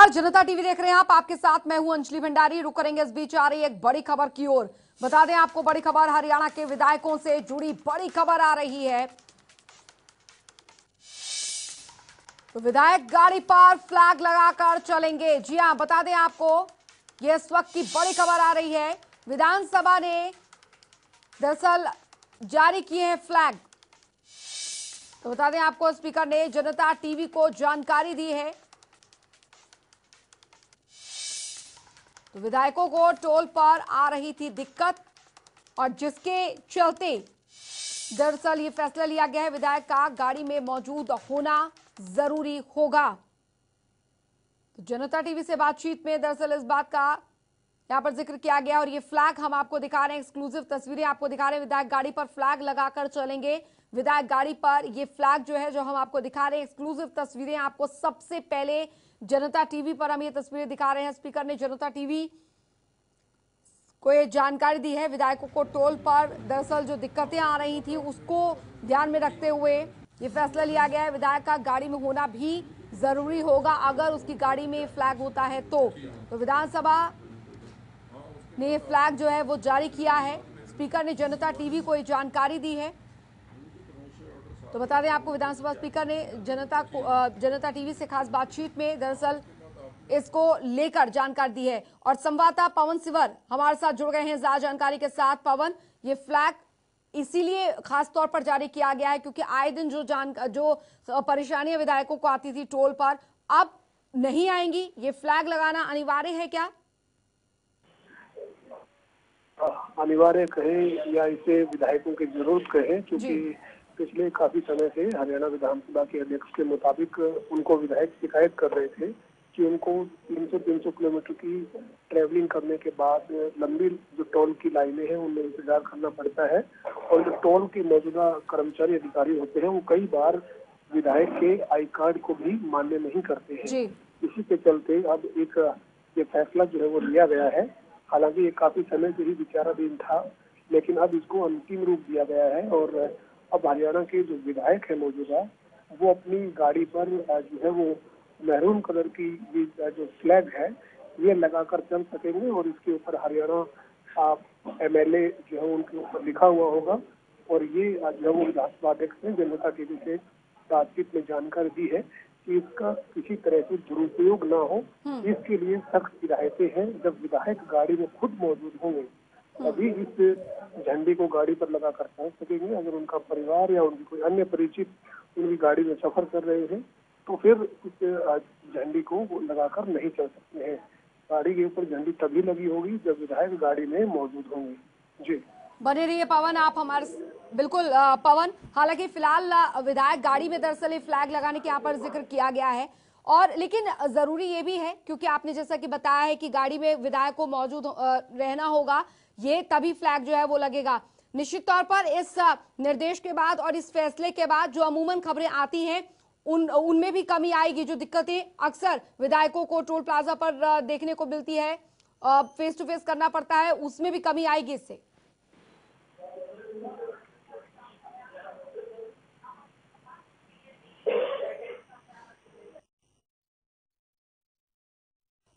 नमस्कार, जनता टीवी देख रहे हैं आप। आपके साथ मैं हूं अंजलि भंडारी। रुक करेंगे इस बीच आ रही एक बड़ी खबर की ओर। बता दें आपको बड़ी खबर, हरियाणा के विधायकों से जुड़ी बड़ी खबर आ रही है। तो विधायक गाड़ी पर फ्लैग लगाकर चलेंगे। जी हां, बता दें आपको ये इस वक्त की बड़ी खबर आ रही है। विधानसभा ने दरअसल जारी किए हैं फ्लैग। तो बता दें आपको स्पीकर ने जनता टीवी को जानकारी दी है। तो विधायकों को टोल पर आ रही थी दिक्कत और जिसके चलते दरअसल ये फैसला लिया गया है विधायक का गाड़ी में मौजूद होना जरूरी होगा। तो जनता टीवी से बातचीत में दरअसल इस बात का यहां पर जिक्र किया गया और ये फ्लैग हम आपको दिखा रहे हैं, एक्सक्लूसिव तस्वीरें आपको दिखा रहे हैं। विधायक गाड़ी पर फ्लैग लगाकर चलेंगे। विधायक गाड़ी पर ये फ्लैग जो है जो हम आपको दिखा रहे हैं, एक्सक्लूसिव तस्वीरें आपको सबसे पहले जनता टीवी पर हम ये तस्वीरें दिखा रहे हैं। स्पीकर ने जनता टीवी को ये जानकारी दी है। विधायकों को टोल पर दरअसल जो दिक्कतें आ रही थी उसको ध्यान में रखते हुए ये फैसला लिया गया है। विधायक का गाड़ी में होना भी जरूरी होगा अगर उसकी गाड़ी में फ्लैग होता है तो विधानसभा ने ये फ्लैग जो है वो जारी किया है। स्पीकर ने जनता टीवी को ये जानकारी दी है। तो बता दें आपको विधानसभा स्पीकर ने जनता टीवी से खास बातचीत में दरअसल इसको लेकर जानकारी दी है। और संवाददाता पवन सिवर हमारे साथ जुड़ गए हैं ज्यादा जानकारी के साथ। पवन, ये फ्लैग इसीलिए खास तौर पर जारी किया गया है क्योंकि आए दिन जो परेशानियां विधायकों को आती थी टोल पर, अब नहीं आएंगी। ये फ्लैग लगाना अनिवार्य है क्या? अनिवार्य कहें या इसे विधायकों की जरूरत कहें, क्योंकि पिछले काफी समय से हरियाणा विधानसभा के अध्यक्ष के मुताबिक उनको विधायक शिकायत कर रहे थे कि उनको 300-300 किलोमीटर की ट्रेवलिंग करने के बाद लंबी जो टोल की लाइनें हैं उनमें इंतजार करना पड़ता है और जो टोल के मौजूदा कर्मचारी अधिकारी होते हैं वो कई बार विधायक के आई कार्ड को भी मान्य नहीं करते हैं। इसी के चलते अब ये फैसला जो है वो लिया गया है। हालांकि ये काफी समय से ही विचाराधीन था, लेकिन अब इसको अंतिम रूप दिया गया है और अब हरियाणा के जो विधायक है मौजूदा वो अपनी गाड़ी पर जो है वो मैरून कलर की जो फ्लैग है ये लगाकर चल सकेंगे और इसके ऊपर हरियाणा एमएलए जो है उनके ऊपर लिखा हुआ होगा। और ये जो है वो विधानसभा अध्यक्ष ने जनता टीवी से बातचीत में जानकारी दी है कि इसका किसी तरह से दुरुपयोग ना हो, इसके लिए सख्त हिदायतें हैं। जब विधायक गाड़ी में खुद मौजूद होंगे तभी इस झंडे को गाड़ी पर लगाकर पहुंच सकेंगे। अगर उनका परिवार या उनकी कोई अन्य परिचित उनकी गाड़ी में सफर कर रहे हैं तो फिर इस झंडी को लगाकर नहीं चल सकते हैं। गाड़ी के ऊपर झंडी तभी लगी होगी जब विधायक गाड़ी में मौजूद होंगे। जी बने रहिए पवन, आप हमारे बिल्कुल पवन। हालांकि फिलहाल विधायक गाड़ी में दरअसल फ्लैग लगाने के यहाँ पर जिक्र किया गया है और लेकिन जरूरी ये भी है क्योंकि आपने जैसा कि बताया है कि गाड़ी में विधायक को मौजूद रहना होगा, ये तभी फ्लैग जो है वो लगेगा। निश्चित तौर पर इस निर्देश के बाद और इस फैसले के बाद जो अमूमन खबरें आती हैं उनमें भी कमी आएगी। जो दिक्कतें अक्सर विधायकों को टोल प्लाजा पर देखने को मिलती है, फेस टू फेस करना पड़ता है, उसमें भी कमी आएगी इससे।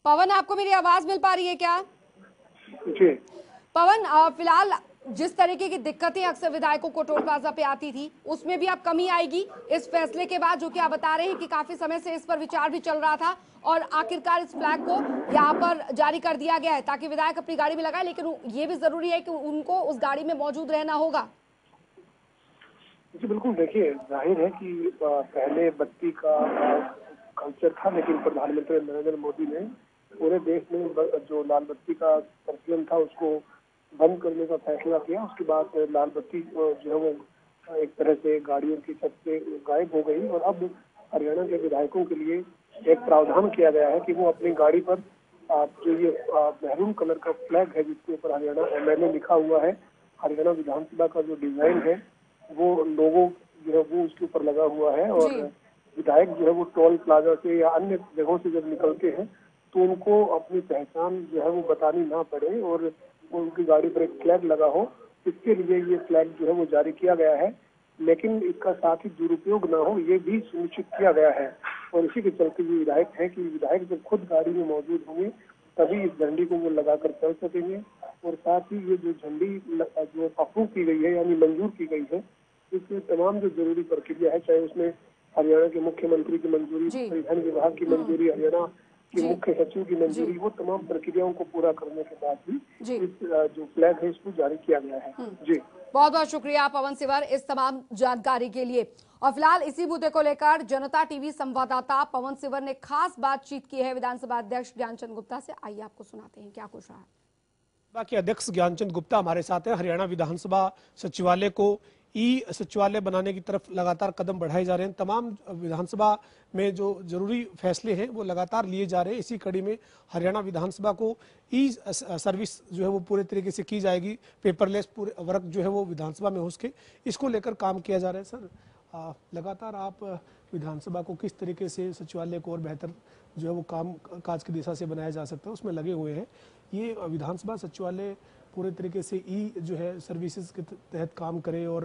पवन, आपको मेरी आवाज मिल पा रही है क्या? जी पवन, फिलहाल जिस तरीके की दिक्कतें अक्सर विधायकों को टोल प्लाजा पे आती थी उसमें भी अब कमी आएगी इस फैसले के बाद, जो कि आप बता रहे हैं कि काफी समय से इस पर विचार भी चल रहा था और आखिरकार इस फ्लैग को यहाँ पर जारी कर दिया गया है ताकि विधायक अपनी गाड़ी में लगाए, लेकिन ये भी जरूरी है कि उनको उस गाड़ी में मौजूद रहना होगा। जी बिल्कुल, देखिए जाहिर है कि पहले बत्ती का कल्चर था, लेकिन प्रधानमंत्री नरेंद्र मोदी ने पूरे देश में जो लाल बत्ती का प्रचलन था उसको बंद करने का फैसला किया। उसके बाद लाल बत्ती जो है वो एक तरह से गाड़ियों की छत से गायब हो गई और अब हरियाणा के विधायकों के लिए एक प्रावधान किया गया है कि वो अपनी गाड़ी पर जो ये मैरून कलर का फ्लैग है जिसके ऊपर हरियाणा एमएलए लिखा हुआ है, हरियाणा विधानसभा का जो डिजाइन है वो लोगो जो है वो उसके ऊपर लगा हुआ है और विधायक जो है वो टोल प्लाजा से या अन्य जगहों से जब निकलते हैं तो उनको अपनी पहचान जो है वो बतानी ना पड़े और उनकी गाड़ी पर एक फ्लैग लगा हो। इसके लिए ये फ्लैग जो है वो जारी किया गया है। लेकिन इसका साथ ही दुरुपयोग न हो ये भी सुनिश्चित किया गया है। और इसी के चलते ये विधायक है कि विधायक जब खुद गाड़ी में मौजूद होंगे तभी इस झंडी को वो लगाकर चल सकेंगे। और साथ ही ये जो झंडी जो अप्रूव की गई है यानी मंजूर की गई है, इसमें तमाम जो जरूरी प्रक्रिया है, चाहे उसमें हरियाणा के मुख्यमंत्री की मंजूरी, परिवहन विभाग की मंजूरी, हरियाणा के मुख्य सचिव की मंजूरी, वो तमाम प्रक्रियाओं को पूरा करने के बाद ही इस जो फ्लैग है इसको जारी किया गया है। जी बहुत बहुत शुक्रिया पवन सिवर इस तमाम जानकारी के लिए। और फिलहाल इसी मुद्दे को लेकर जनता टीवी संवाददाता पवन सिवर ने खास बातचीत की है विधानसभा अध्यक्ष ज्ञानचंद गुप्ता से। आइए आपको सुनाते हैं क्या कुछ रहा है। के अध्यक्ष ज्ञानचंद गुप्ता हमारे साथ हैं। हरियाणा विधानसभा सचिवालय को ई सचिवालय बनाने की तरफ लगातार कदम बढ़ाए जा रहे हैं। तमाम विधानसभा में जो जरूरी फैसले हैं वो लगातार लिए जा रहे हैं। इसी कड़ी में हरियाणा विधानसभा को ई सर्विस जो है वो पूरे तरीके से की जाएगी। पेपरलेस पूरे वर्क जो है वो विधानसभा में हो सके, इसको लेकर काम किया जा रहा है। सर, लगातार आप विधानसभा को किस तरीके से सचिवालय को और बेहतर जो है वो काम काज की दिशा से बनाया जा सकता है उसमें लगे हुए हैं। ये विधानसभा सचिवालय पूरे तरीके से ई जो है सर्विसेज के तहत काम करे और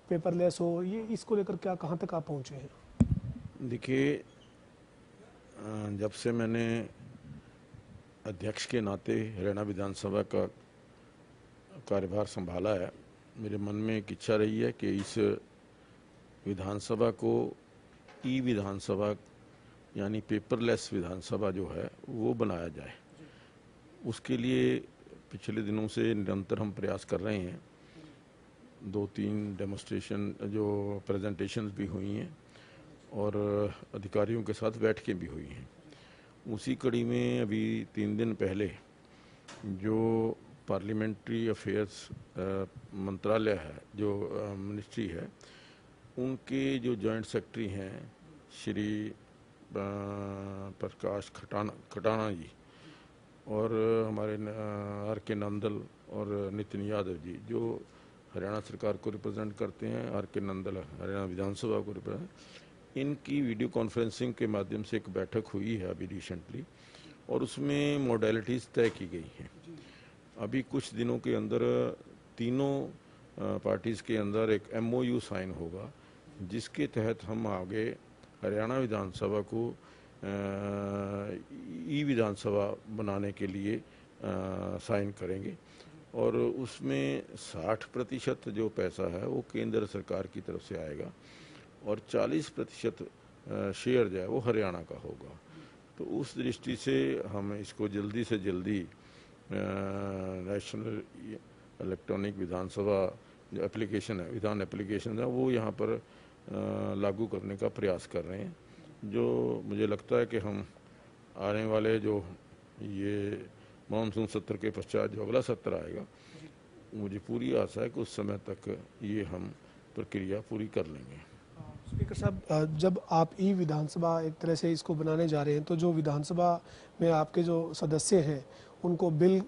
पेपरलेस हो, ये इसको लेकर क्या कहाँ तक आप पहुँचे हैं? देखिए, जब से मैंने अध्यक्ष के नाते हरियाणा विधानसभा का कार्यभार संभाला है, मेरे मन में एक इच्छा रही है कि इस विधानसभा को ई विधानसभा यानी पेपरलेस विधानसभा जो है वो बनाया जाए। उसके लिए पिछले दिनों से निरंतर हम प्रयास कर रहे हैं। 2-3 डेमोन्स्ट्रेशन जो प्रेजेंटेशंस भी हुई हैं और अधिकारियों के साथ बैठकें भी हुई हैं। उसी कड़ी में अभी 3 दिन पहले जो पार्लियामेंट्री अफेयर्स मंत्रालय है, जो मिनिस्ट्री है, उनके जो जॉइंट सेक्रेटरी हैं श्री प्रकाश खटाना जी और हमारे आर.के. नंदल और नितिन यादव जी जो हरियाणा सरकार को रिप्रेजेंट करते हैं, आर.के. नंदल हरियाणा विधानसभा को रिप्रेजेंट, इनकी वीडियो कॉन्फ्रेंसिंग के माध्यम से एक बैठक हुई है अभी रिसेंटली और उसमें मॉडलिटीज़ तय की गई हैं। अभी कुछ दिनों के अंदर तीनों पार्टीज़ के अंदर एक MOU साइन होगा जिसके तहत हम आगे हरियाणा विधानसभा को ई विधानसभा बनाने के लिए साइन करेंगे और उसमें 60% जो पैसा है वो केंद्र सरकार की तरफ से आएगा और 40% शेयर जो है वो हरियाणा का होगा। तो उस दृष्टि से हम इसको जल्दी से जल्दी नेशनल इलेक्ट्रॉनिक विधानसभा जो एप्लीकेशन है, विधान एप्लीकेशन है, वो यहाँ पर लागू करने का प्रयास कर रहे हैं। जो मुझे लगता है कि हम आने वाले जो ये मानसून सत्र के पश्चात जो अगला सत्र आएगा, मुझे पूरी आशा है कि उस समय तक ये हम प्रक्रिया पूरी कर लेंगे। स्पीकर साहब, जब आप ई विधानसभा एक तरह से इसको बनाने जा रहे हैं तो जो विधानसभा में आपके जो सदस्य हैं उनको बिल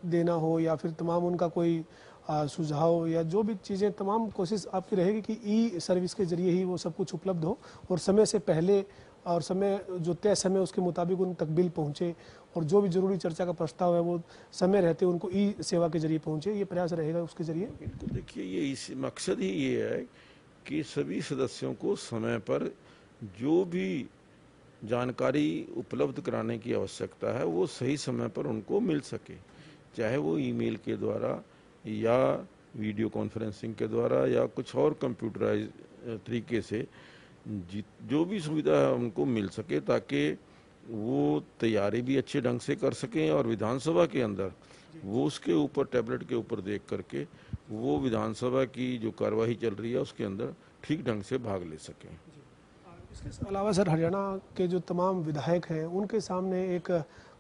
देना हो या फिर तमाम उनका कोई सुझाव या जो भी चीज़ें, तमाम कोशिश आपकी रहेगी कि ई सर्विस के जरिए ही वो सब कुछ उपलब्ध हो और समय से पहले और समय जो तय समय उसके मुताबिक उन तक बिल पहुँचे और जो भी जरूरी चर्चा का प्रस्ताव है वो समय रहते उनको ई सेवा के जरिए पहुँचे, ये प्रयास रहेगा उसके जरिए। तो देखिए, ये इस मकसद ही ये है कि सभी सदस्यों को समय पर जो भी जानकारी उपलब्ध कराने की आवश्यकता है वो सही समय पर उनको मिल सके, चाहे वो ईमेल के द्वारा या वीडियो कॉन्फ्रेंसिंग के द्वारा या कुछ और कंप्यूटराइज तरीके से जो भी सुविधा है उनको मिल सके, ताकि वो तैयारी भी अच्छे ढंग से कर सकें और विधानसभा के अंदर वो उसके ऊपर टैबलेट के ऊपर देख करके वो विधानसभा की जो कार्यवाही चल रही है उसके अंदर ठीक ढंग से भाग ले सकें। इसके अलावा सर, हरियाणा के जो तमाम विधायक हैं उनके सामने एक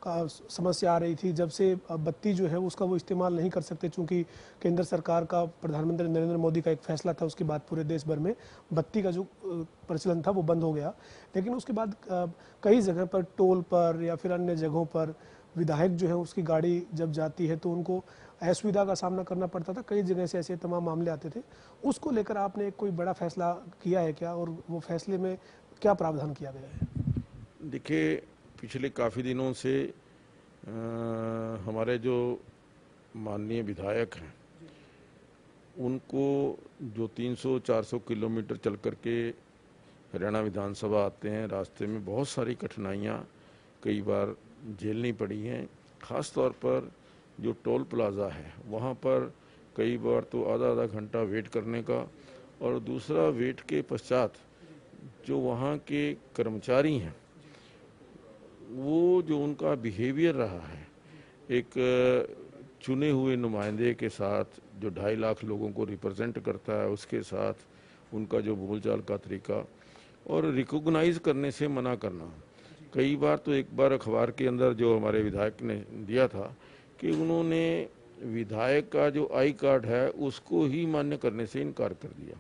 समस्या आ रही थी, जब से बत्ती जो है उसका वो इस्तेमाल नहीं कर सकते, चूंकि केंद्र सरकार का, प्रधानमंत्री नरेंद्र मोदी का एक फैसला था, उसके बाद पूरे देश भर में बत्ती का जो प्रचलन था वो बंद हो गया। लेकिन उसके बाद कई जगह पर टोल पर या फिर अन्य जगहों पर विधायक जो है उसकी गाड़ी जब जाती है तो उनको असुविधा का सामना करना पड़ता था। कई जगह से ऐसे तमाम मामले आते थे। उसको लेकर आपने कोई बड़ा फैसला किया है क्या, और वो फैसले में क्या प्रावधान किया गया है? देखिए, पिछले काफ़ी दिनों से हमारे जो माननीय विधायक हैं उनको जो 300-400 किलोमीटर चल करके हरियाणा विधानसभा आते हैं, रास्ते में बहुत सारी कठिनाइयाँ कई बार झेलनी पड़ी हैं। ख़ास तौर पर जो टोल प्लाज़ा है वहाँ पर कई बार तो आधा घंटा वेट करने का, और दूसरा वेट के पश्चात जो वहाँ के कर्मचारी हैं वो जो उनका बिहेवियर रहा है, एक चुने हुए नुमाइंदे के साथ जो 2.5 लाख लोगों को रिप्रेजेंट करता है, उसके साथ उनका जो बोलचाल का तरीका और रिकॉग्नाइज करने से मना करना। कई बार तो एक बार अखबार के अंदर जो हमारे विधायक ने दिया था कि उन्होंने विधायक का जो आई कार्ड है उसको ही मान्य करने से इनकार कर दिया।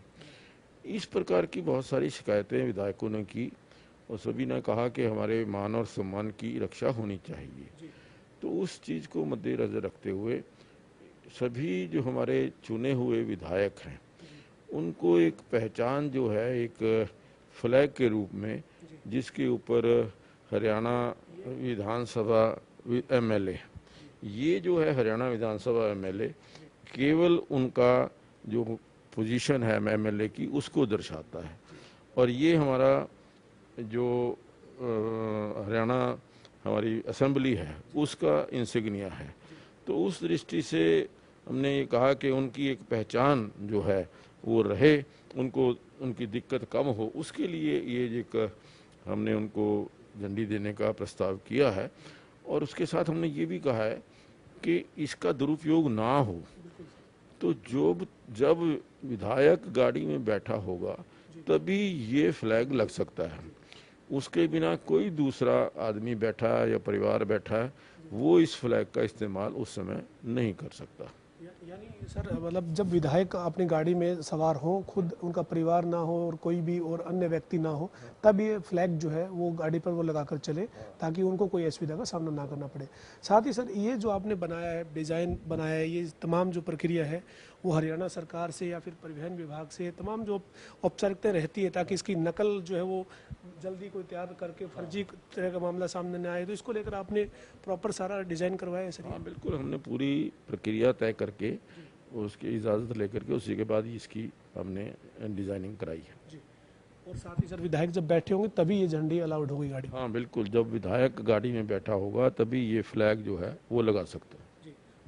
इस प्रकार की बहुत सारी शिकायतें विधायकों ने की और सभी ने कहा कि हमारे मान और सम्मान की रक्षा होनी चाहिए। तो उस चीज़ को मद्देनजर रखते हुए सभी जो हमारे चुने हुए विधायक हैं उनको एक पहचान जो है, एक फ्लैग के रूप में, जिसके ऊपर हरियाणा विधानसभा एमएलए, ये जो है हरियाणा विधानसभा एमएलए केवल उनका जो पोजीशन है एमएलए की उसको दर्शाता है, और ये हमारा जो हरियाणा हमारी असेंबली है उसका इंसिग्निया है। तो उस दृष्टि से हमने ये कहा कि उनकी एक पहचान जो है वो रहे, उनको उनकी दिक्कत कम हो, उसके लिए ये एक हमने उनको झंडी देने का प्रस्ताव किया है। और उसके साथ हमने ये भी कहा है कि इसका दुरुपयोग ना हो, तो जब विधायक गाड़ी में बैठा होगा तभी ये फ्लैग लग सकता है। उसके बिना कोई दूसरा आदमी बैठा है या परिवार बैठा है वो इस फ्लैग का इस्तेमाल उस समय नहीं कर सकता। यानी सर मतलब जब विधायक अपनी गाड़ी में सवार हो, खुद उनका परिवार ना हो और कोई भी और अन्य व्यक्ति ना हो, तब ये फ्लैग जो है वो गाड़ी पर वो लगाकर चले ताकि उनको कोई असुविधा का सामना ना करना पड़े। साथ ही सर ये जो आपने बनाया है, डिज़ाइन बनाया है, ये तमाम जो प्रक्रिया है वो हरियाणा सरकार से या फिर परिवहन विभाग से तमाम जो औपचारिकताएं रहती है ताकि इसकी नकल जो है वो जल्दी कोई तैयार करके फर्जी तरह का मामला सामने न आए, तो इसको लेकर आपने प्रॉपर सारा डिज़ाइन करवाया है सर? हाँ बिल्कुल, हमने पूरी प्रक्रिया तय करके उसकी इजाज़त लेकर के उसी के बाद इसकी हमने डिज़ाइनिंग कराई है जी। और साथ ही सर विधायक जब बैठे होंगे तभी ये झंडी अलाउड होगी गाड़ी? हाँ बिल्कुल, जब विधायक गाड़ी में बैठा होगा तभी ये फ्लैग जो है वो लगा सकते हैं।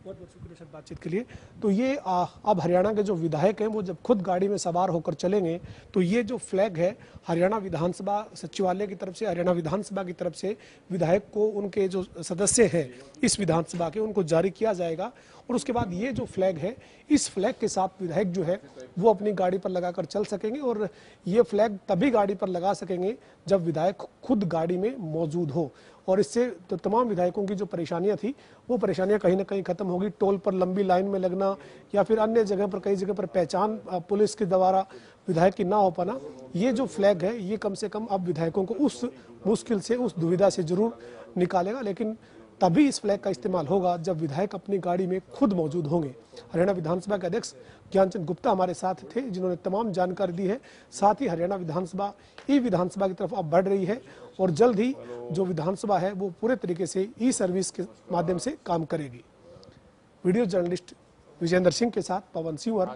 बहुत बहुत शुक्रिया सर बातचीत के लिए। तो ये अब हरियाणा के जो विधायक हैं वो जब खुद गाड़ी में सवार होकर चलेंगे तो ये जो फ्लैग है हरियाणा विधानसभा सचिवालय की तरफ से, हरियाणा विधानसभा की तरफ से विधायक को, उनके जो सदस्य हैं इस विधानसभा के, उनको जारी किया जाएगा। और उसके बाद ये जो फ्लैग है, इस फ्लैग के साथ विधायक जो है वो अपनी गाड़ी पर लगाकर चल सकेंगे, और ये फ्लैग तभी गाड़ी पर लगा सकेंगे जब विधायक खुद गाड़ी में मौजूद हो। और इससे तो तमाम विधायकों की जो परेशानियां थी वो परेशानियां कहीं ना कहीं खत्म होगी। टोल पर लंबी लाइन में लगना या फिर अन्य जगह पर, कई जगह पर पहचान पुलिस के द्वारा विधायक की ना हो पाना, ये जो फ्लैग है ये कम से कम अब विधायकों को उस मुश्किल से, उस दुविधा से जरूर निकालेगा। लेकिन तभी इस फ्लैग का इस्तेमाल होगा जब विधायक अपनी गाड़ी में खुद मौजूद होंगे। हरियाणा विधानसभा के अध्यक्ष ज्ञानचंद गुप्ता हमारे साथ थे जिन्होंने तमाम जानकारी दी है। साथ ही हरियाणा विधानसभा ई विधानसभा की तरफ अब बढ़ रही है और जल्द ही जो विधानसभा है वो पूरे तरीके से ई सर्विस के माध्यम से काम करेगी। वीडियो जर्नलिस्ट विजेंद्र सिंह के साथ पवन सिंह,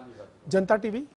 जनता टीवी,